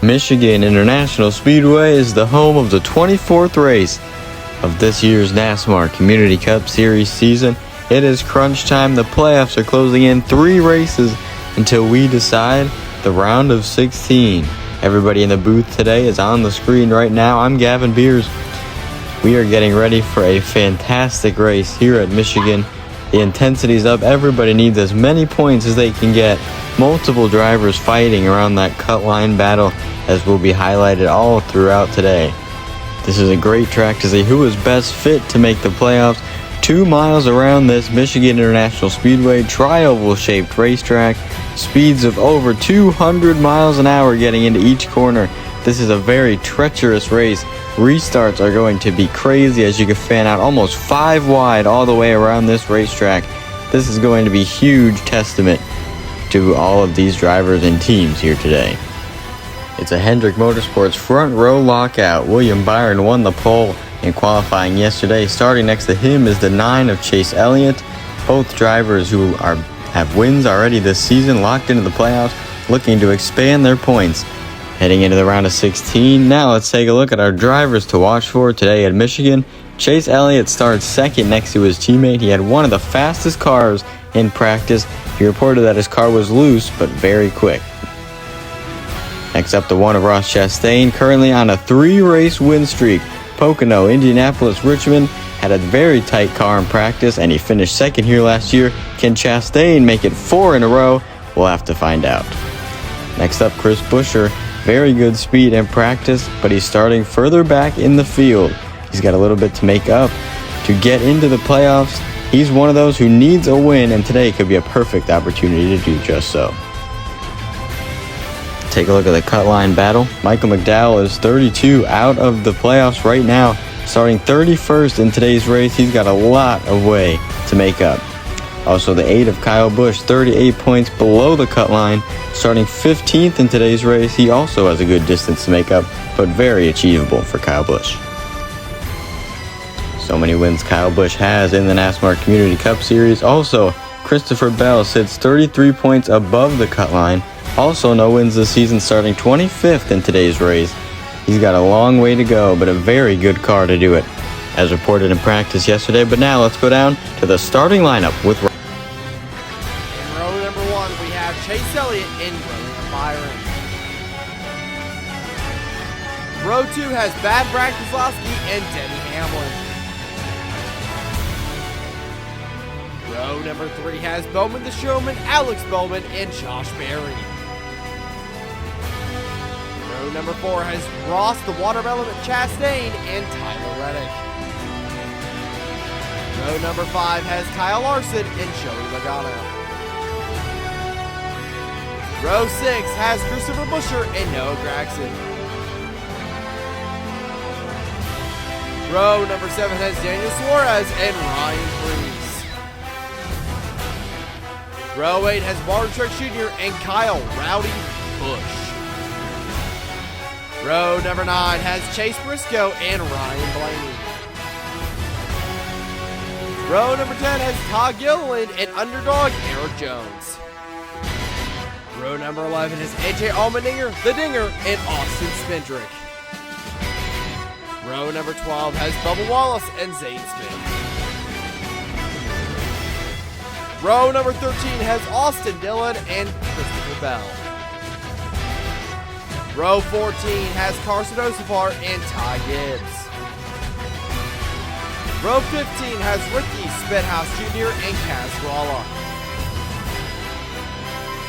Michigan International Speedway is the home of the 24th race of this year's NASMAR Community Cup Series season. It is crunch time. The playoffs are closing in 3 races until we decide the round of 16. Everybody in the booth today is on the screen right now. I'm Gavin Beers. We are getting ready for a fantastic race here at Michigan. The intensity's up. Everybody needs as many points as they can get. Multiple drivers fighting around that cut line battle, as will be highlighted all throughout today. This is a great track to see who is best fit to make the playoffs. 2 miles around this Michigan International Speedway tri-oval shaped racetrack. Speeds of over 200 miles an hour getting into each corner. This is a very treacherous race. Restarts are going to be crazy as you can fan out almost 5 wide all the way around this racetrack. This is going to be huge testament to all of these drivers and teams here today. It's a Hendrick Motorsports front row lockout. William Byron won the pole in qualifying yesterday. Starting next to him is the 9 of Chase Elliott. Both drivers who have wins already this season, locked into the playoffs, looking to expand their points heading into the round of 16. Now let's take a look at our drivers to watch for today at Michigan. Chase Elliott starts second next to his teammate. He had one of the fastest cars in practice. He reported that his car was loose but very quick. Next up, the 1 of Ross Chastain, currently on a 3-race win streak. Pocono, Indianapolis, Richmond had a very tight car in practice, and he finished second here last year. Can Chastain make it 4 in a row? We'll have to find out. Next up, Chris Buescher, very good speed in practice, but he's starting further back in the field. He's got a little bit to make up to get into the playoffs. He's one of those who needs a win, and today could be a perfect opportunity to do just so. Take a look at the cut line battle. Michael McDowell is 32 out of the playoffs right now, starting 31st in today's race. He's got a lot of way to make up. Also, the 8 of Kyle Busch, 38 points below the cut line, starting 15th in today's race. He also has a good distance to make up, but very achievable for Kyle Busch. So many wins Kyle Busch has in the NASMAR Community Cup Series. Also, Christopher Bell sits 33 points above the cut line. Also no wins this season, starting 25th in today's race. He's got a long way to go, but a very good car to do it, as reported in practice yesterday. But now let's go down to the starting lineup with in row number 1, we have Chase Elliott and William Byron. Row 2 has Brad Keselowski and Denny Hamlin. Row number 3 has Bowman the Showman, Alex Bowman, and Josh Berry. Row number 4 has Ross the Watermelon Chastain and Tyler Reddick. Row number 5 has Kyle Larson and Joey Logano. Row 6 has Christopher Buescher and Noah Gragson. Row number 7 has Daniel Suarez and Ryan Preece. Row 8 has Martin Truex Jr. and Kyle Rowdy Busch. Row number 9 has Chase Briscoe and Ryan Blaney. Row number 10 has Todd Gilliland and underdog Eric Jones. Row number 11 has AJ Allmendinger, the Dinger, and Austin Spindrick. Row number 12 has Bubba Wallace and Zane Smith. Row number 13 has Austin Dillon and Christopher Bell. Row 14 has Carson Osifar and Ty Gibbs. Row 15 has Ricky Spedhouse Jr. and Kaz Gralla.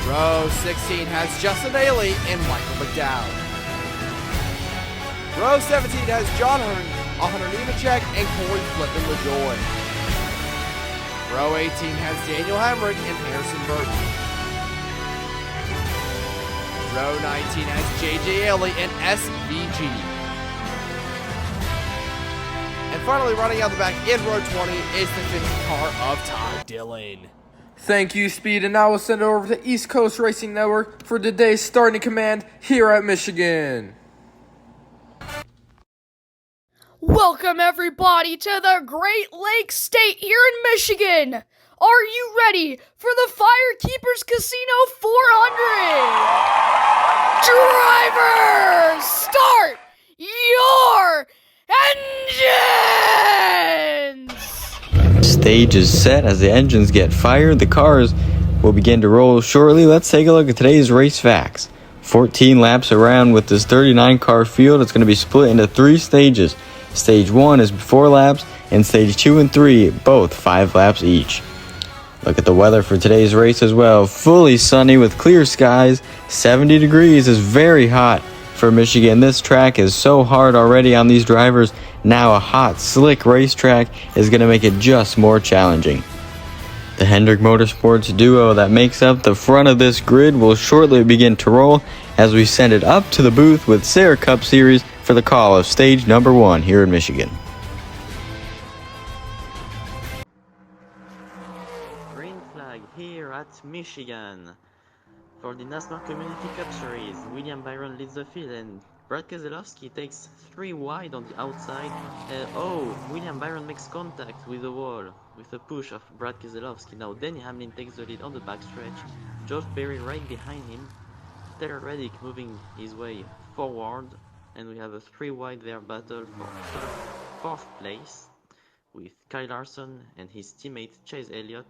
Row 16 has Justin Daly and Michael McDowell. Row 17 has John Hunter Nemechek and Corey Flippin LaJoy. Row 18 has Daniel Hemrick and Harrison Burton. Row 19 has J.J. Elley and SVG. And finally, running out the back in row 20 is the finished car of Ty Dillon. Thank you, Speed, and now we'll send it over to East Coast Racing Network for today's starting command here at Michigan. Welcome everybody to the Great Lakes State here in Michigan. Are you ready for the Firekeepers Casino 400? Drivers, start your engines! Stage is set. As the engines get fired, the cars will begin to roll shortly. Let's take a look at today's race facts. 14 laps around with this 39 car field. It's going to be split into 3 stages. Stage 1 is 4 laps, and stage 2 and 3, both 5 laps each. Look at the weather for today's race as well. Fully sunny with clear skies. 70 degrees is very hot for Michigan. This track is so hard already on these drivers. Now a hot, slick racetrack is going to make it just more challenging. The Hendrick Motorsports duo that makes up the front of this grid will shortly begin to roll as we send it up to the booth with NASMAR Cup Series for the call of stage number 1 here in Michigan. Green flag here at Michigan. For the NASMAR Community Cup Series, William Byron leads the field and Brad Keselowski takes 3 wide on the outside. William Byron makes contact with the wall with a push of Brad Keselowski. Now Denny Hamlin takes the lead on the backstretch. Josh Berry right behind him. Taylor Reddick moving his way forward. And we have a 3 wide there battle for 4th place with Kyle Larson and his teammate Chase Elliott.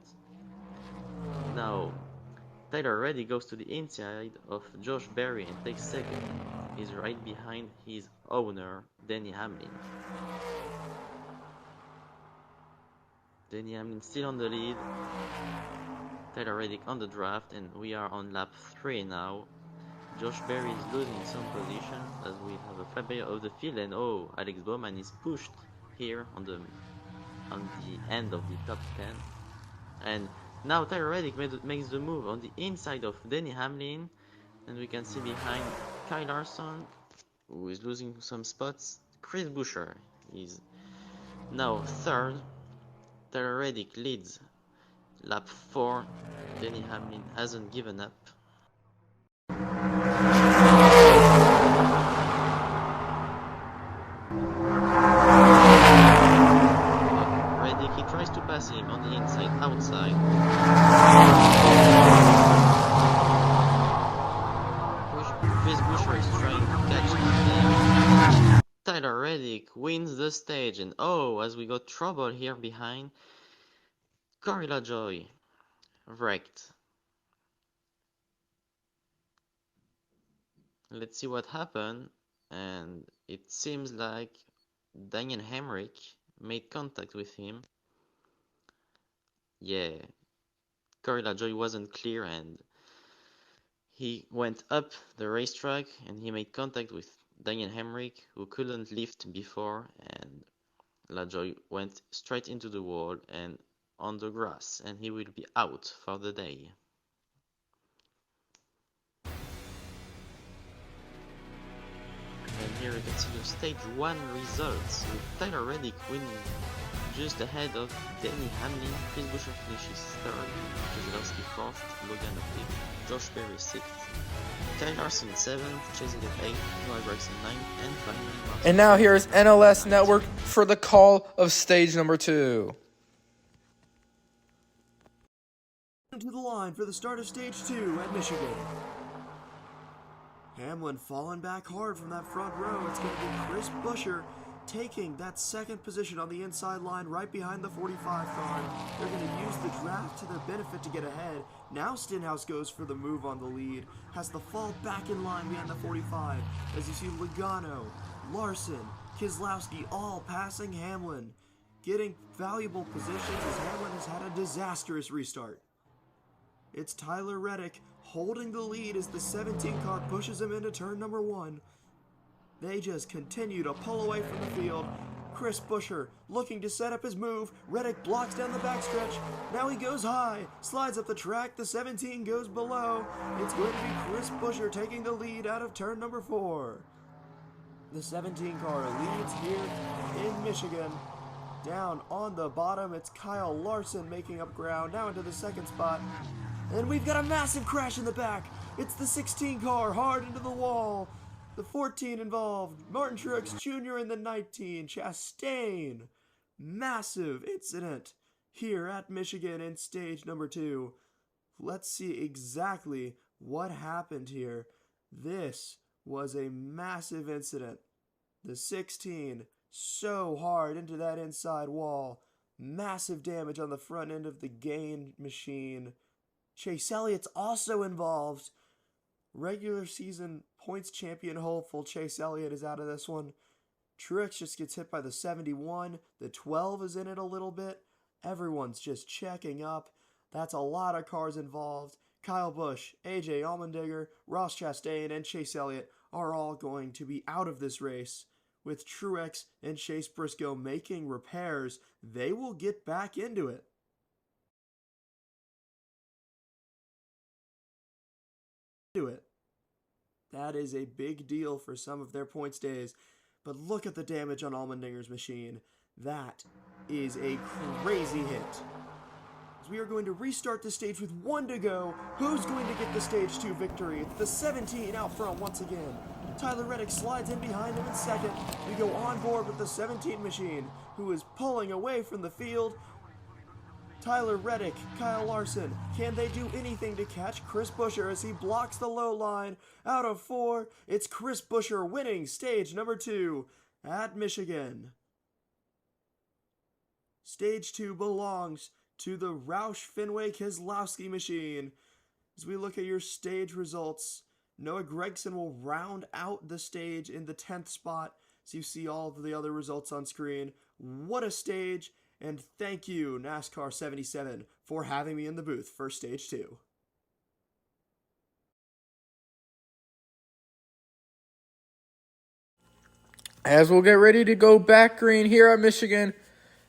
Now Tyler Reddick goes to the inside of Josh Berry and takes 2nd. He's right behind his owner, Denny Hamlin. Denny Hamlin still on the lead. Tyler Reddick on the draft, and we are on lap 3 now. Josh Berry is losing some position as we have a flyby of the field, and Alex Bowman is pushed here on the end of the top 10. And now Tyler Reddick makes the move on the inside of Denny Hamlin, and we can see behind Kyle Larson, who is losing some spots. Chris Buescher is now 3rd. Tyler Reddick leads lap 4. Denny Hamlin hasn't given up. Reddick, he tries to pass him on the inside, outside. Chris Buescher is trying to catch him. Tyler Reddick wins the stage, and as we got trouble here behind, Corey LaJoie wrecked. Let's see what happened, and it seems like Daniel Hemrick made contact with him. Yeah, Corey LaJoie wasn't clear, and he went up the racetrack and he made contact with Daniel Hemrick, who couldn't lift before, and LaJoie went straight into the wall and on the grass, and he will be out for the day. And here you can see the stage 1 results, with Tyler Reddick winning just ahead of Denny Hamlin. Chris Buescher finishes 3rd, Keselowski 4th, Logan 5th, Josh Berry 6th, Kyle Larson 7th, Chase Elliott 8th, Noah Gragson 9th, and finally Martin. And now here is NLS Network for the call of stage number 2. To the line for the start of stage 2 at Michigan. Hamlin falling back hard from that front row. It's going to be Chris Buescher taking that 2nd position on the inside line right behind the 45 car. They're going to use the draft to their benefit to get ahead. Now Stenhouse goes for the move on the lead. Has to fall back in line behind the 45 as you see Logano, Larson, Keselowski all passing Hamlin. Getting valuable positions as Hamlin has had a disastrous restart. It's Tyler Reddick holding the lead as the 17 car pushes him into turn number 1. They just continue to pull away from the field. Chris Buescher looking to set up his move. Reddick blocks down the backstretch. Now he goes high, slides up the track. The 17 goes below. It's going to be Chris Buescher taking the lead out of turn number 4. The 17 car leads here in Michigan. Down on the bottom, it's Kyle Larson making up ground now into the 2nd spot. And we've got a massive crash in the back. It's the 16 car hard into the wall. The 14 involved, Martin Truex Jr. and the 19, Chastain. Massive incident here at Michigan in stage number 2. Let's see exactly what happened here. This was a massive incident. The 16 so hard into that inside wall. Massive damage on the front end of the gain machine. Chase Elliott's also involved. Regular season points champion hopeful Chase Elliott is out of this one. Truex just gets hit by the 71. The 12 is in it a little bit. Everyone's just checking up. That's a lot of cars involved. Kyle Busch, AJ Allmendinger, Ross Chastain, and Chase Elliott are all going to be out of this race. With Truex and Chase Briscoe making repairs, they will get back into it. That is a big deal for some of their points days. But look at the damage on Allmendinger's machine. That is a crazy hit. As we are going to restart the stage with 1 to go. Who's going to get the stage 2 victory? It's the 17 out front once again. Tyler Reddick slides in behind him in second. We go on board with the 17 machine, who is pulling away from the field. Tyler Reddick, Kyle Larson, can they do anything to catch Chris Buescher as he blocks the low line? Out of 4, it's Chris Buescher winning stage number 2 at Michigan. Stage 2 belongs to the Roush Fenway Keselowski machine. As we look at your stage results, Noah Gragson will round out the stage in the 10th spot. So you see all of the other results on screen. What a stage! And thank you, NASCAR 77, for having me in the booth for Stage 2. As we'll get ready to go back green here at Michigan.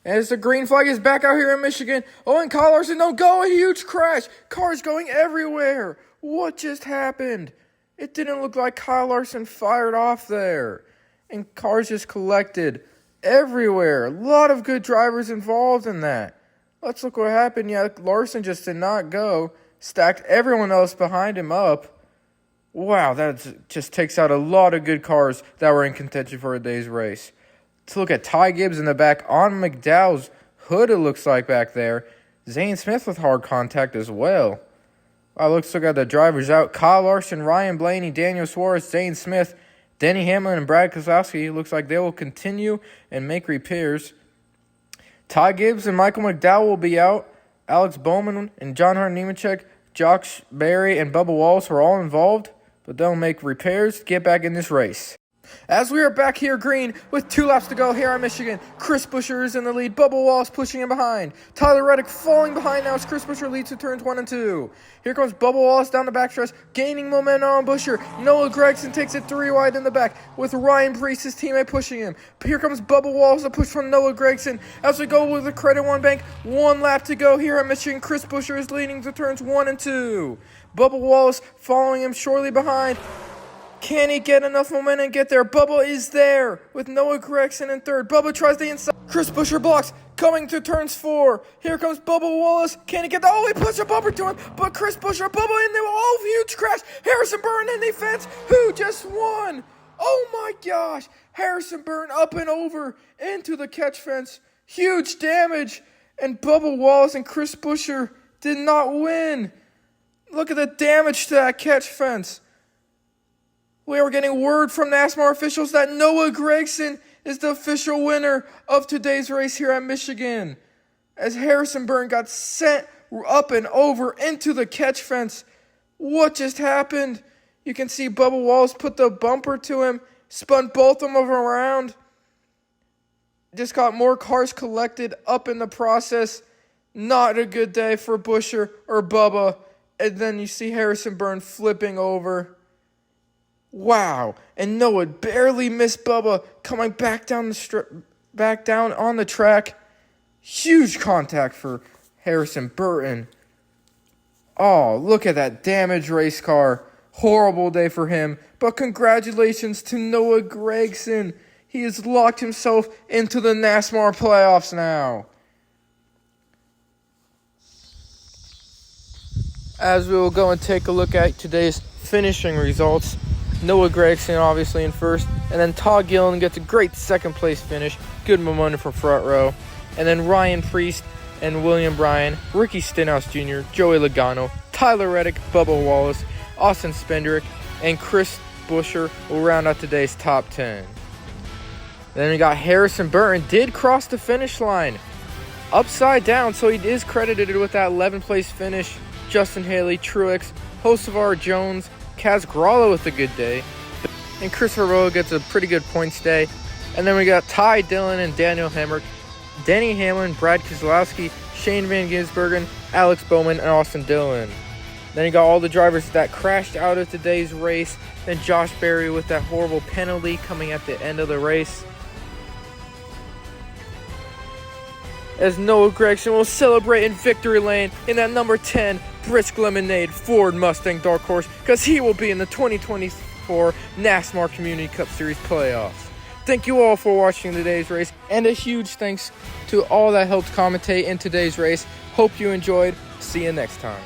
As the green flag is back out here in Michigan. Oh, and Kyle Larson, don't go! A huge crash! Cars going everywhere! What just happened? It didn't look like Kyle Larson fired off there. And cars just collected everywhere. A lot of good drivers involved in that. Let's look what happened. Yeah, Larson just did not go. Stacked everyone else behind him up. Wow, that just takes out a lot of good cars that were in contention for a day's race. Let's look at Ty Gibbs in the back on McDowell's hood, it looks like back there. Zane Smith with hard contact as well. Let's look at the drivers out. Kyle Larson, Ryan Blaney, Daniel Suarez, Zane Smith, Denny Hamlin, and Brad Keselowski. Looks like they will continue and make repairs. Ty Gibbs and Michael McDowell will be out. Alex Bowman and John Hart Nemechek, Josh Berry, and Bubba Wallace are all involved, but they'll make repairs to get back in this race. As we are back here green with 2 laps to go here in Michigan, Chris Buescher is in the lead. Bubba Wallace pushing him behind. Tyler Reddick falling behind now as Chris Buescher leads to turns 1 and 2. Here comes Bubba Wallace down the backstretch, gaining momentum on Buescher. Noah Gragson takes it 3 wide in the back with Ryan Preece, his teammate, pushing him. Here comes Bubba Wallace, a push from Noah Gragson. As we go with the Credit One Bank, 1 lap to go here at Michigan. Chris Buescher is leading to turns 1 and 2. Bubba Wallace following him shortly behind. Can he get enough momentum and get there? Bubba is there with Noah Gragson in third. Bubba tries the inside. Chris Buescher blocks. Coming to turns 4. Here comes Bubba Wallace. Can he get there? Oh, he puts a bumper to him. But Chris Buescher, Bubba in there. Oh, huge crash. Harrison Burton in the fence. Who just won? Oh my gosh. Harrison Burton up and over into the catch fence. Huge damage. And Bubba Wallace and Chris Buescher did not win. Look at the damage to that catch fence. We are getting word from NASMAR officials that Noah Gragson is the official winner of today's race here at Michigan. As Harrison Burton got sent up and over into the catch fence. What just happened? You can see Bubba Wallace put the bumper to him, spun both of them around. Just got more cars collected up in the process. Not a good day for Buescher or Bubba. And then you see Harrison Burton flipping over. Wow, and Noah barely missed Bubba coming back down on the track. Huge contact for Harrison Burton. Oh, look at that damaged race car. Horrible day for him, but congratulations to Noah Gragson. He has locked himself into the NASMAR playoffs now. As we will go and take a look at today's finishing results. Noah Gragson obviously in first, and then Todd Gillen gets a great second place finish. Good momentum for front row. And then Ryan Preece and William Bryan, Ricky Stenhouse Jr., Joey Logano, Tyler Reddick, Bubba Wallace, Austin Spendrick, and Chris Buescher will round out today's top 10. Then we got Harrison Burton did cross the finish line upside down, so he is credited with that 11th place finish. Justin Haley, Truex, Hocevar, Jones, Kaz Gralla with a good day, and Christopher Rowe gets a pretty good points day. And then we got Ty Dillon and Daniel Hemrick, Denny Hamlin, Brad Keselowski, Shane Van Gisbergen, Alex Bowman, and Austin Dillon. Then you got all the drivers that crashed out of today's race. Then Josh Berry with that horrible penalty coming at the end of the race, as Noah Gragson will celebrate in victory lane in that number 10 Brisk Lemonade Ford Mustang Dark Horse, because he will be in the 2024 NASMAR Community Cup Series playoffs. Thank you all for watching today's race, and a huge thanks to all that helped commentate in today's race. Hope you enjoyed. See you next time.